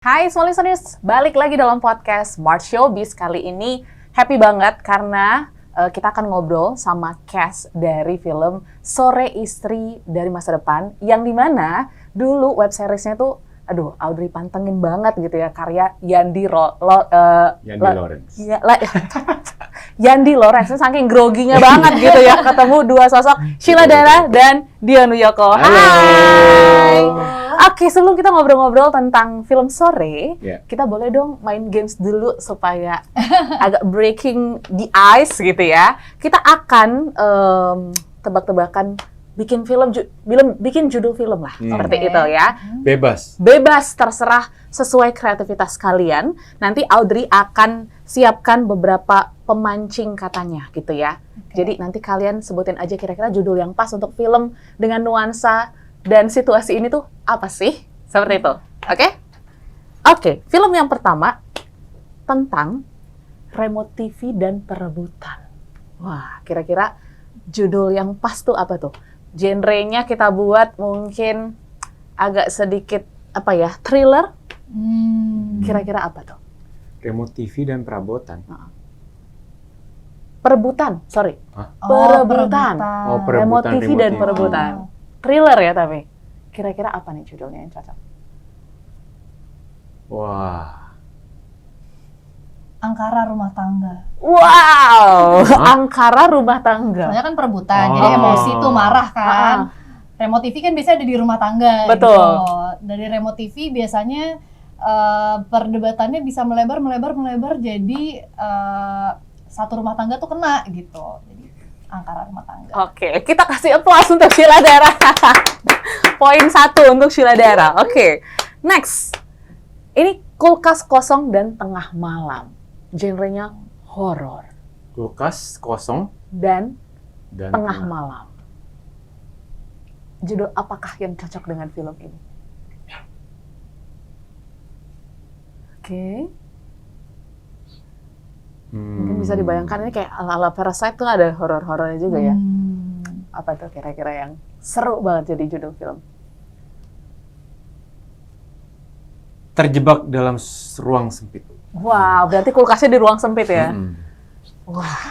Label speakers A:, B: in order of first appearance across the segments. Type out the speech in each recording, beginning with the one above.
A: Hai Small Listeners, balik lagi dalam podcast Smart Showbiz. Kali ini happy banget karena kita akan ngobrol sama cast dari film Sore Istri dari Masa Depan, yang dimana dulu web seriesnya tuh, Audrey pantengin banget gitu ya, karya Yandi Lawrence. Yandi Lawrence, saking groginya banget gitu ya, ketemu dua sosok Sheila Dara dan Dion Wiyoko. Hai! Oke, sebelum kita ngobrol-ngobrol tentang film Sore, kita boleh dong main games dulu supaya agak breaking the ice gitu ya. Kita akan tebak-tebakan bikin judul film lah, seperti itu ya. Bebas, terserah sesuai kreativitas kalian. Nanti Audrey akan siapkan beberapa pemancing katanya gitu ya. Jadi nanti kalian sebutin aja kira-kira judul yang pas untuk film dengan nuansa dan situasi ini tuh apa sih? Seperti itu. Oke, film yang pertama tentang remote TV dan perebutan. Wah, kira-kira judul yang pas tuh apa tuh? Genrenya kita buat mungkin agak sedikit thriller. Kira-kira apa tuh?
B: Remote TV dan perabotan.
A: Perebutan, sorry.
B: Perebutan.
A: Remote TV dan perebutan. Thriller ya tapi. Kira-kira apa nih judulnya yang cocok?
B: Wah.
C: Angkara Rumah Tangga.
A: Wow, Angkara Rumah Tangga.
C: Soalnya kan perebutan, jadi emosi tuh marah kan. Remote TV kan biasanya ada di rumah tangga.
A: Betul.
C: Gitu. Dari remote TV biasanya perdebatannya bisa melebar jadi satu rumah tangga tuh kena gitu. Jadi Angkara Rumah Tangga.
A: Oke, kita kasih applause untuk Sheila Dara. Poin 1 untuk Sheila Dara. Oke, next. Ini kulkas kosong dan tengah malam. Genrenya horor.
B: Kulkas kosong
A: dan tengah malam. Judul apakah yang cocok dengan film ini? Oke. Mungkin bisa dibayangkan ini kayak ala-ala Parasite tuh ada horor-horornya juga ya. Apa tuh kira-kira yang seru banget jadi judul film?
B: Terjebak dalam ruang sempit.
A: Wow, berarti kulkasnya di ruang sempit ya? Wah,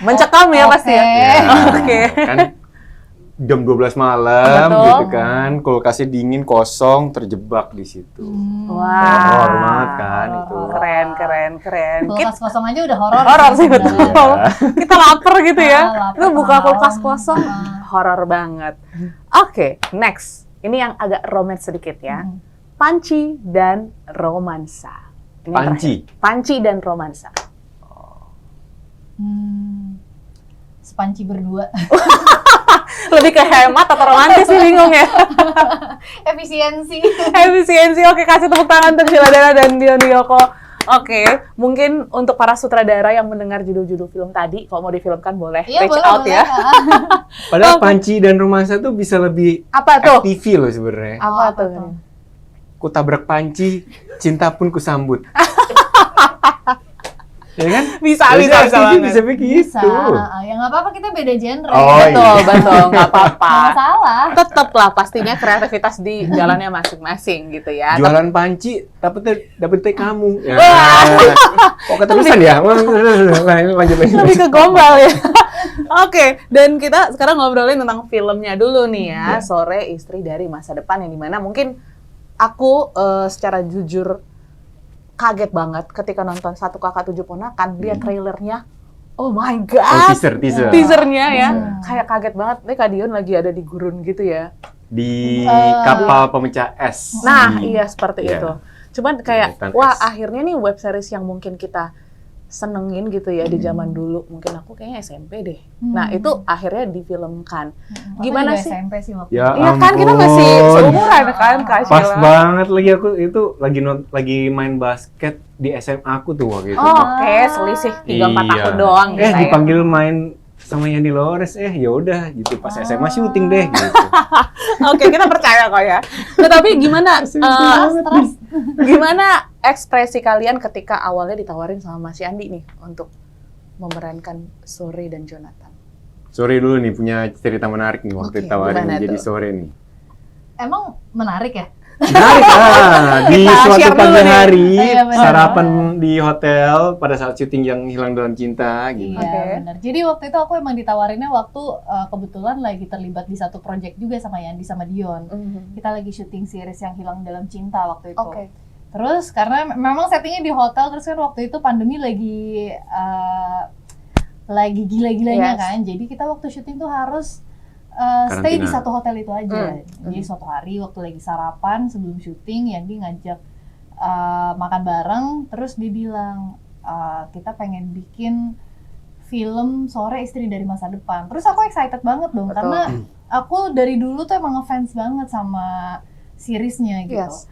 A: mencekam ya pasti ya?
B: Oke. Kan jam 12 malam gitu kan, kulkasnya dingin, kosong, terjebak di situ.
A: Wow.
B: Horor banget kan itu.
A: Keren.
C: Kulkas kosong aja udah horor.
A: Horor sih betul. Kita lapar gitu ya.
C: Lapar
A: Itu buka
C: malam.
A: kulkas kosong, horor banget. Oke, next. Ini yang agak romance sedikit ya. Panci dan romansa. Ini
B: Panci?
A: terakhir. Panci dan romansa.
C: Sepanci berdua.
A: Lebih ke hemat atau romantis sih, bingung ya. Efisiensi. Oke, kasih tepuk tangan untuk Sheila Dara dan Dion Wiyoko. Oke, mungkin untuk para sutradara yang mendengar judul-judul film tadi, kalau mau difilmkan boleh reach out ya.
B: Padahal Panci dan romansa tuh bisa lebih FTV loh sebenarnya.
A: Apa tuh?
B: Ku tabrak panci, cinta pun kusambut. Ya kan?
A: Bisa
B: begitu.
C: Ya nggak apa-apa, kita beda genre.
A: Betul, nggak apa-apa.
C: Nggak salah.
A: Tetaplah pastinya kreativitas di jalannya masing-masing gitu ya.
B: Jualan panci, dapetnya kamu. Ya. Kok keterusan ya? Lanjut.
A: Lebih ke gombal ya. Oke, dan kita sekarang ngobrolin tentang filmnya dulu nih ya. Sore Istri dari Masa Depan, yang dimana mungkin aku secara jujur kaget banget ketika nonton Satu Kakak Tujuh Ponakan, lihat trailernya. Oh my god. Teasernya ya. Kayak kaget banget. Nih Kak Dion lagi ada di gurun gitu ya.
B: Di kapal pemecah es.
A: Nah, iya seperti itu. Cuman kayak wah,
B: es.
A: akhirnya nih web series yang mungkin kita senengin gitu ya di zaman dulu. Mungkin aku kayaknya SMP deh. Nah, itu akhirnya difilmkan. Gimana sih?
C: SMP sih waktu
B: Ya
A: iya kan, kita masih seumuran kan Kak
B: Pas
A: Sheila.
B: banget lagi, aku itu lagi main basket di SMA aku tuh waktu itu.
A: Oke, selisih 3-4 tahun doang gitu ya.
B: Dipanggil main sama Yandi Lawrence, ya udah gitu, pas SMA syuting deh gitu.
A: Oke, kita percaya kok ya. Nah, tapi gimana gimana ekspresi kalian ketika awalnya ditawarin sama Mas Yandi nih untuk memerankan Sore dan Jonathan?
B: Sore dulu nih, punya cerita menarik nih waktu ditawarin
A: gimana
B: jadi
A: tuh?
B: Sore nih.
C: Emang menarik ya?
B: Menarik di
A: Kita
B: suatu
A: share dulu
B: pagi
A: nih.
B: hari
C: Iya, benar.
B: sarapan di hotel pada saat syuting yang Hilang Dalam Cinta gitu.
C: Iya,
A: Oke.
C: benar. Jadi waktu itu aku emang ditawarinnya waktu kebetulan lagi terlibat di satu project juga sama Yandi sama Dion. Kita lagi syuting series yang Hilang Dalam Cinta waktu itu.
A: Oke.
C: Terus karena memang settingnya di hotel, terus kan waktu itu pandemi lagi gila-gilanya
A: Yes.
C: kan. Jadi kita waktu syuting tuh harus stay di
B: Karantina.
C: satu hotel itu aja. Jadi suatu hari waktu lagi sarapan sebelum syuting, Yandi ngajak makan bareng, terus dia bilang kita pengen bikin film Sore Istri dari Masa Depan. Terus aku excited banget dong,
A: Betul.
C: karena aku dari dulu tuh emang ngefans banget sama seriesnya gitu.
A: Yes.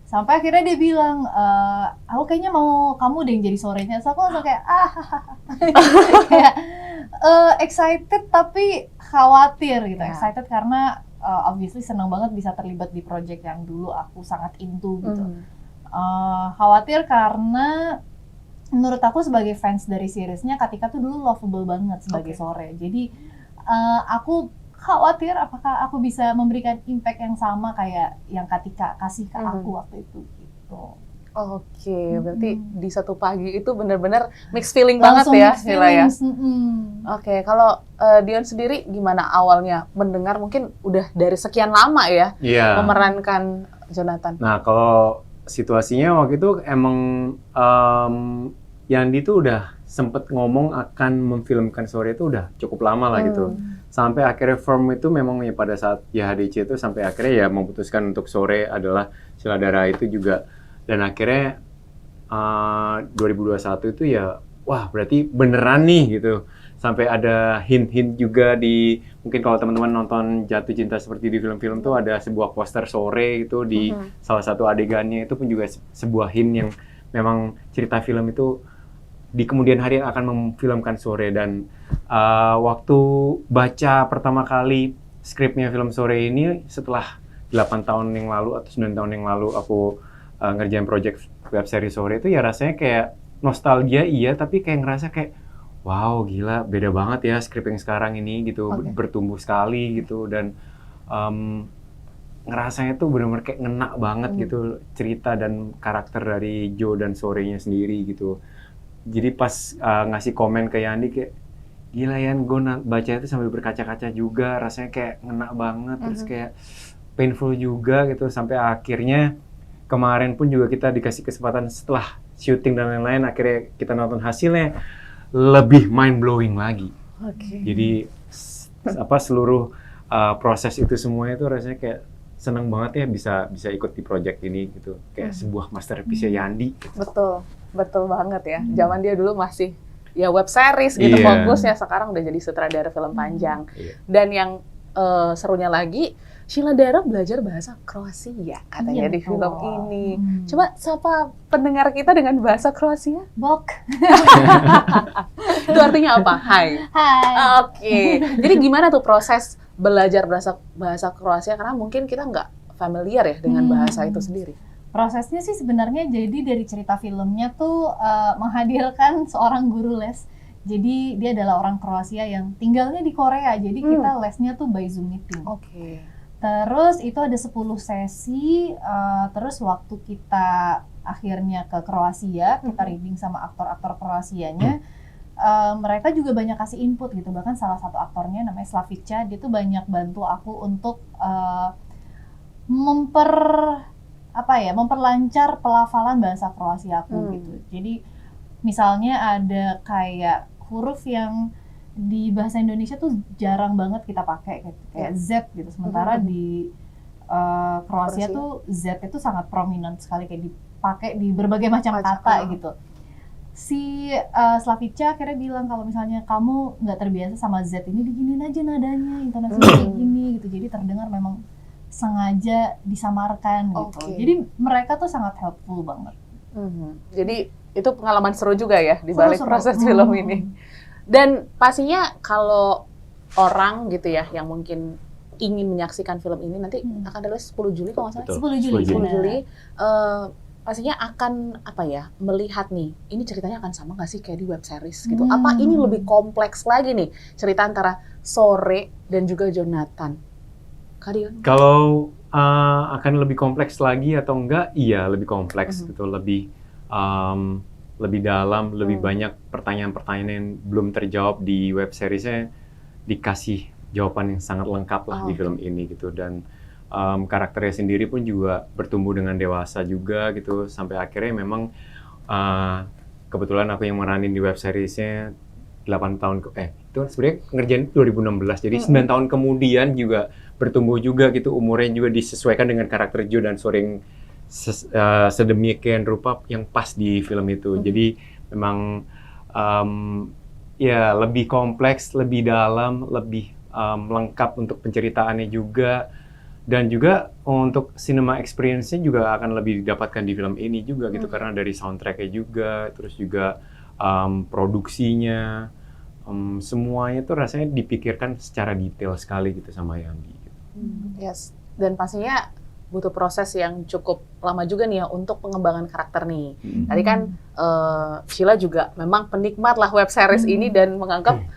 C: Sampai akhirnya dia bilang, aku kayaknya mau kamu deh yang jadi Sorenya. So aku langsung kayak kayak excited tapi khawatir gitu.
A: Ya.
C: Excited karena obviously senang banget bisa terlibat di project yang dulu aku sangat into gitu. Khawatir karena menurut aku sebagai fans dari seriesnya, Katika tuh dulu lovable banget sebagai
A: Oke.
C: Sore. Jadi aku khawatir apakah aku bisa memberikan impact yang sama kayak yang Katika kasih ke aku waktu itu gitu.
A: Oke, berarti di satu pagi itu benar-benar mixed feeling banget
C: Langsung
A: ya,
C: mixed
A: Sheila ya.
C: feelings,
A: Oke, kalau Dion sendiri gimana awalnya mendengar, mungkin udah dari sekian lama ya
B: Iya.
A: memerankan Jonathan?
B: Nah, kalau situasinya waktu itu emang Yandi tuh udah sempet ngomong akan memfilmkan Sore itu udah cukup lama lah gitu. Sampai akhirnya firm itu memang ya pada saat YHDC itu sampai akhirnya ya memutuskan untuk Sore adalah Sheila Dara itu juga. Dan akhirnya 2021 itu ya wah berarti beneran nih gitu. Sampai ada hint-hint juga di, mungkin kalau teman-teman nonton Jatuh Cinta Seperti di film-film tuh ada sebuah poster Sore itu di salah satu adegannya, itu pun juga sebuah hint yang memang cerita film itu di kemudian hari akan memfilmkan Sore. Dan waktu baca pertama kali skripnya film Sore ini setelah 8 tahun yang lalu atau 9 tahun yang lalu aku ngerjain project web series Sore, itu ya rasanya kayak nostalgia iya, tapi kayak ngerasa kayak wow gila beda banget ya skrip yang sekarang ini gitu.
A: Oke.
B: Bertumbuh sekali gitu. Dan ngerasanya tuh benar-benar kayak ngena banget gitu cerita dan karakter dari Joe dan Sorenya sendiri gitu. Jadi pas ngasih komen ke Yandi kayak gila Yan, gue baca itu sambil berkaca-kaca juga, rasanya kayak ngena banget, terus kayak painful juga gitu. Sampai akhirnya kemarin pun juga kita dikasih kesempatan setelah syuting dan lain-lain, akhirnya kita nonton hasilnya lebih mind blowing lagi.
A: Oke.
B: Jadi seluruh proses itu semuanya itu rasanya kayak seneng banget ya bisa ikut di project ini gitu, kayak sebuah masterpiece Yandi.
A: Betul banget ya. Zaman dia dulu masih ya web series gitu
B: Iya.
A: fokusnya, sekarang udah jadi sutradara film panjang.
B: Iya.
A: Dan yang serunya lagi, Sheila Dara belajar bahasa Kroasia katanya
C: Iya,
A: di
C: betul.
A: film ini. Coba sapa pendengar kita dengan bahasa Kroasia.
C: Bok.
A: Itu artinya apa? Hai.
C: Hai.
A: Oke. Jadi gimana tuh proses belajar bahasa Kroasia, karena mungkin kita nggak familiar ya dengan bahasa itu sendiri.
C: Prosesnya sih sebenarnya jadi dari cerita filmnya tuh menghadirkan seorang guru les. Jadi dia adalah orang Kroasia yang tinggalnya di Korea. Jadi kita lesnya tuh by Zoom meeting.
A: Oke.
C: Terus itu ada 10 sesi, terus waktu kita akhirnya ke Kroasia, kita reading sama aktor-aktor Kroasianya, mereka juga banyak kasih input gitu. Bahkan salah satu aktornya namanya Slavica, dia tuh banyak bantu aku untuk memperlancar pelafalan bahasa Kroasia aku gitu. Jadi misalnya ada kayak huruf yang di bahasa Indonesia tuh jarang banget kita pakai kayak Z gitu. Sementara di Kroasia tuh Z itu sangat prominent sekali, kayak dipakai di berbagai macam kata gitu. Si Slavica akhirnya bilang kalau misalnya kamu nggak terbiasa sama Z ini, diginin aja nadanya, intonasinya kayak gini gitu. Jadi terdengar memang sengaja disamarkan gitu. Jadi mereka tuh sangat helpful banget.
A: Jadi itu pengalaman seru juga ya di balik
C: Seru-seru.
A: proses film ini. Dan pastinya kalau orang gitu ya yang mungkin ingin menyaksikan film ini nanti akan rilis 10 Juli kalau nggak salah.
B: Betul.
C: 10 Juli.
A: 10 Juli pastinya akan melihat nih, ini ceritanya akan sama nggak sih kayak di web series gitu? Apa ini lebih kompleks lagi nih cerita antara Sore dan juga Jonathan? Kak Dion?
B: Kalau akan lebih kompleks lagi atau enggak? Iya, lebih kompleks gitu, lebih dalam, lebih banyak pertanyaan-pertanyaan yang belum terjawab di web seriesnya dikasih jawaban yang sangat lengkap lah di film ini gitu. Dan karakternya sendiri pun juga bertumbuh dengan dewasa juga gitu, sampai akhirnya memang kebetulan aku yang meranin di web seriesnya 8 tahun itu sebenarnya ngerjain 2016, jadi 9 tahun kemudian juga bertumbuh juga gitu, umurnya juga disesuaikan dengan karakter Jo dan Sore yang sedemikian rupa yang pas di film itu. Jadi memang ya lebih kompleks, lebih dalam, lebih lengkap untuk penceritaannya juga, dan juga untuk cinema experience-nya juga akan lebih didapatkan di film ini juga gitu, karena dari soundtrack-nya juga, terus juga produksinya, semuanya tuh rasanya dipikirkan secara detail sekali gitu sama Yandi.
A: Yes, dan pastinya butuh proses yang cukup lama juga nih ya untuk pengembangan karakter nih. Tadi kan Sheila juga memang penikmat lah web series ini dan menganggap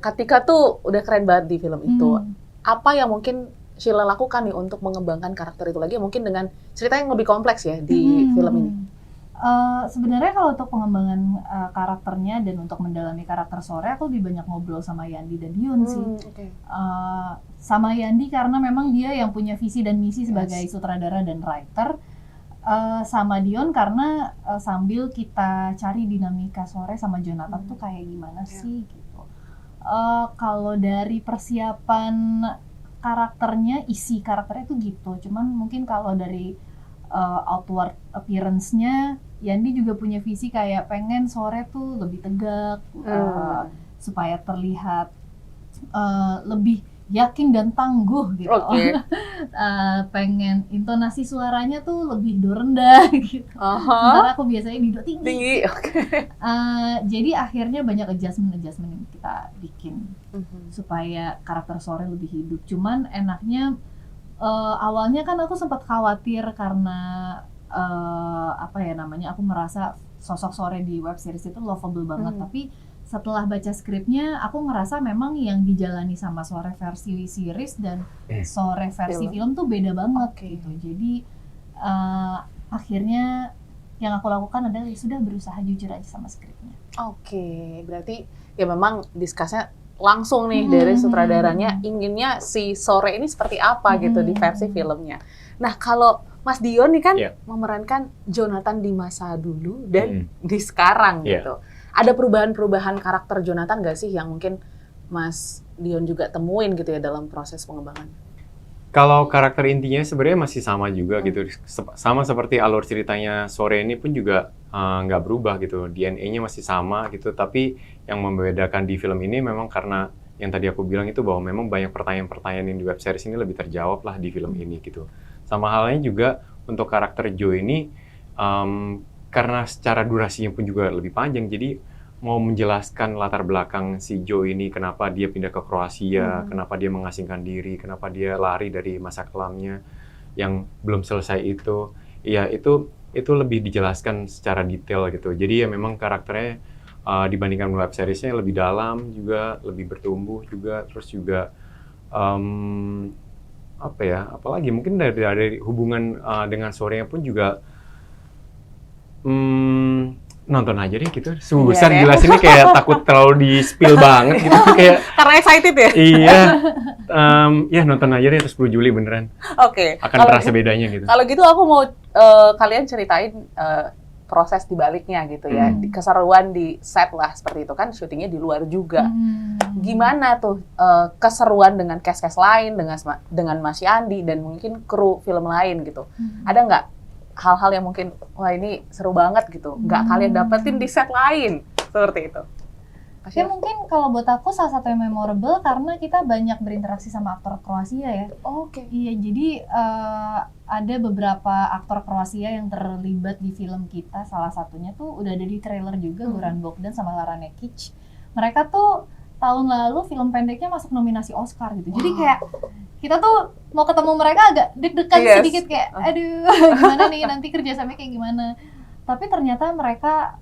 A: Kartika tuh udah keren banget di film itu. Apa yang mungkin Sheila lakukan nih untuk mengembangkan karakter itu lagi, mungkin dengan cerita yang lebih kompleks ya di film ini?
C: Sebenarnya kalau untuk pengembangan karakternya dan untuk mendalami karakter Sore, aku lebih banyak ngobrol sama Yandi dan Dion sih. Sama Yandi karena memang dia yang punya visi dan misi sebagai sutradara dan writer. Sama Dion karena sambil kita cari dinamika Sore sama Jonathan tuh kayak gimana sih gitu. Kalau dari persiapan karakternya, isi karakternya tuh gitu. Cuman mungkin kalau dari outward appearance-nya, Yandi juga punya visi kayak pengen Sore tuh lebih tegak, supaya terlihat lebih yakin dan tangguh gitu. Pengen intonasi suaranya tuh lebih do rendah gitu. Sementara aku biasanya di do tinggi. Jadi akhirnya banyak adjustment yang kita bikin supaya karakter Sore lebih hidup. Cuman enaknya awalnya kan aku sempat khawatir karena aku merasa sosok Sore di web series itu lovable banget, tapi setelah baca skripnya aku ngerasa memang yang dijalani sama Sore versi series dan Sore versi film tuh beda banget gitu. Jadi akhirnya yang aku lakukan adalah sudah berusaha jujur aja sama skripnya.
A: Berarti ya memang discuss-nya langsung nih dari sutradaranya, inginnya si Sore ini seperti apa gitu di versi filmnya. Nah, kalau Mas Dion nih kan memerankan Jonathan di masa dulu dan di sekarang gitu. Ada perubahan-perubahan karakter Jonathan nggak sih yang mungkin Mas Dion juga temuin gitu ya dalam proses pengembangan?
B: Kalau karakter intinya sebenarnya masih sama juga gitu, sama seperti alur ceritanya Sore ini pun juga nggak berubah gitu, DNA-nya masih sama gitu, tapi yang membedakan di film ini memang karena yang tadi aku bilang itu bahwa memang banyak pertanyaan-pertanyaan yang di web series ini lebih terjawab lah di film ini gitu. Sama halnya juga untuk karakter Jo ini, karena secara durasinya pun juga lebih panjang, jadi mau menjelaskan latar belakang si Jo ini, kenapa dia pindah ke Kroasia, kenapa dia mengasingkan diri, kenapa dia lari dari masa kelamnya yang belum selesai itu, ya itu lebih dijelaskan secara detail gitu. Jadi ya memang karakternya dibandingkan web seriesnya lebih dalam juga, lebih bertumbuh juga, terus juga apalagi mungkin dari hubungan dengan Sore pun juga nonton aja deh gitu. Susah jelasinnya kayak takut terlalu di-spill banget gitu kayak
A: karena excited ya?
B: Iya. Ya nonton aja deh 10 Juli beneran. Akan terasa bedanya gitu.
A: Kalau gitu aku mau kalian ceritain proses dibaliknya gitu ya. Keseruan di set lah seperti itu kan, syutingnya di luar juga. Gimana tuh keseruan dengan cast-cast lain, dengan Mas Yandi dan mungkin kru film lain gitu. Ada nggak hal-hal yang mungkin wah ini seru banget gitu, nggak kalian dapetin di set lain seperti itu?
C: Ya mungkin kalau buat aku salah satu yang memorable karena kita banyak berinteraksi sama aktor Kroasia ya. Iya, jadi ada beberapa aktor Kroasia yang terlibat di film kita. Salah satunya tuh udah ada di trailer juga, Goran Bogdan sama Lara Nekic. Mereka tuh tahun lalu film pendeknya masuk nominasi Oscar gitu. Jadi kayak kita tuh mau ketemu mereka agak deg-degan sedikit kayak aduh gimana nih nanti kerjasamanya kayak gimana. Tapi ternyata mereka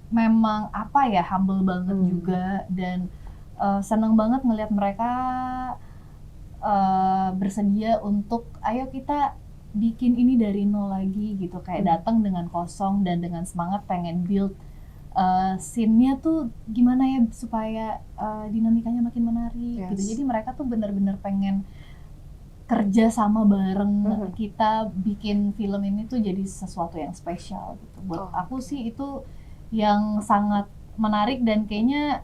C: memang humble banget juga dan seneng banget ngelihat mereka bersedia untuk ayo kita bikin ini dari nol lagi gitu, kayak datang dengan kosong dan dengan semangat pengen build scene-nya tuh gimana ya supaya dinamikanya makin menarik gitu. Jadi mereka tuh benar-benar pengen kerja sama bareng kita bikin film ini tuh jadi sesuatu yang spesial gitu. Buat aku sih itu yang sangat menarik dan kayaknya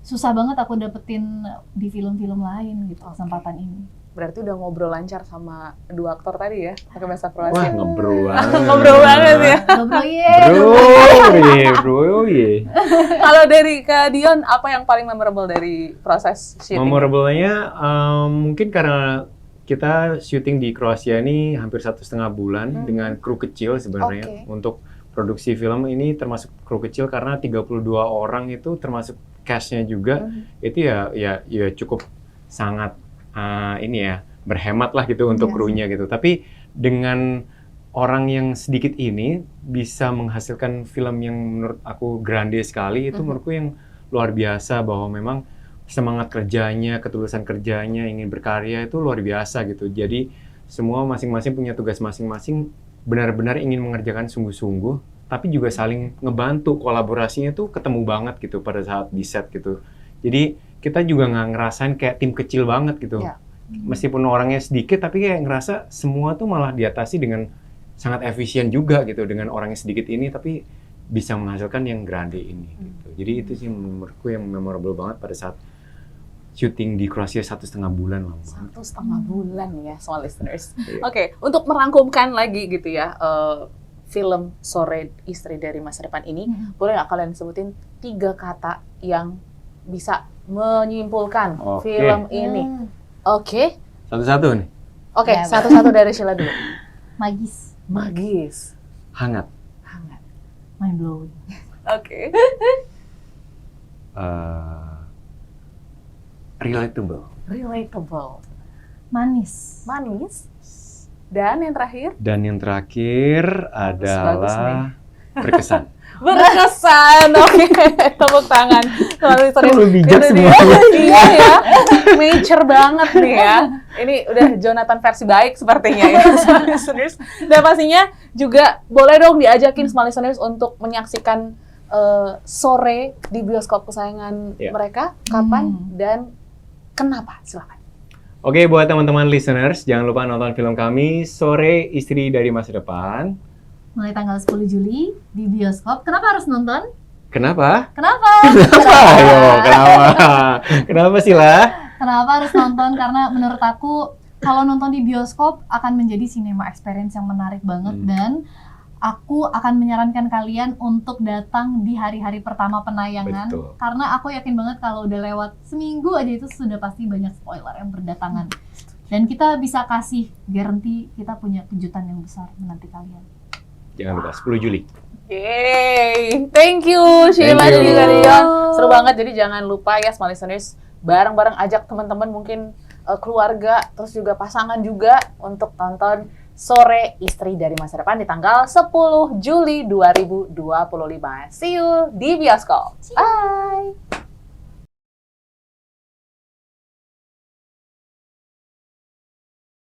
C: susah banget aku dapetin di film-film lain gitu kesempatan ini.
A: Berarti udah ngobrol lancar sama dua aktor tadi ya, pakai bahasa
B: Wah,
A: Kroasia.
B: ngobrol banget.
A: Ngobrol banget ya.
B: Bro, ye.
A: Kalau dari Kak Dion, apa yang paling memorable dari proses syuting?
B: Memorable-nya mungkin karena kita syuting di Kroasia ini hampir 1,5 bulan dengan kru kecil sebenarnya. Untuk produksi film ini termasuk kru kecil karena 32 orang itu termasuk cast-nya juga. Itu ya cukup sangat ini ya, berhemat lah gitu untuk krunya gitu. Tapi dengan orang yang sedikit ini bisa menghasilkan film yang menurut aku grande sekali, itu menurutku yang luar biasa, bahwa memang semangat kerjanya, ketulusan kerjanya, ingin berkarya itu luar biasa gitu. Jadi semua masing-masing punya tugas masing-masing, benar-benar ingin mengerjakan sungguh-sungguh, tapi juga saling ngebantu, kolaborasinya tuh ketemu banget gitu pada saat di set gitu. Jadi kita juga nggak ngerasain kayak tim kecil banget gitu. Meskipun orangnya sedikit, tapi kayak ngerasa semua tuh malah diatasi dengan sangat efisien juga gitu. Dengan orangnya sedikit ini, tapi bisa menghasilkan yang grande ini gitu. Jadi itu sih menurutku yang memorable banget pada saat syuting di Kroasia 1,5 bulan lah.
A: 1,5 bulan ya, small listeners. Oke, untuk merangkumkan lagi gitu ya, film Sore Istri dari Masa Depan ini, boleh nggak kalian sebutin 3 kata yang bisa menyimpulkan film ini? Oke.
B: Satu-satu nih.
A: Oke, satu-satu dari Sheila dulu.
C: Magis.
A: Magis.
B: Hangat.
A: Hangat.
C: Mind blowing.
A: Oke.
B: Relatable.
A: Relatable.
C: Manis.
A: Manis. Dan yang terakhir?
B: Dan yang terakhir adalah berkesan.
A: Berkesan, oke. Tepuk tangan.
B: Terlalu bijak semua.
A: Iya ya, mature banget nih ya. Ini udah Jonathan versi baik sepertinya ya, small listeners. Dan pastinya juga boleh dong diajakin small listeners untuk menyaksikan Sore di bioskop kesayangan mereka. Kapan dan kenapa? Silakan.
B: Oke, buat teman-teman listeners, jangan lupa nonton film kami Sore Istri dari Masa Depan.
C: Mulai tanggal 10 Juli di bioskop. Kenapa harus nonton?
B: Kenapa?
C: Kenapa?
B: Ayo, kenapa? Kenapa sih lah?
C: Kenapa harus nonton? Karena menurut aku kalau nonton di bioskop akan menjadi cinema experience yang menarik banget dan aku akan menyarankan kalian untuk datang di hari-hari pertama penayangan.
B: Betul.
C: Karena aku yakin banget kalau udah lewat seminggu aja itu sudah pasti banyak spoiler yang berdatangan. Dan kita bisa kasih guarantee kita punya kejutan yang besar menanti kalian.
B: Jangan lupa 10 Juli.
A: Yeay, thank you Sheila dan juga Dion. Seru banget, jadi jangan lupa ya small listeners, bareng-bareng ajak teman-teman mungkin keluarga, terus juga pasangan juga untuk tonton Sore Istri dari Masa Depan di tanggal 10 Juli 2025. See you di bioskop. Bye!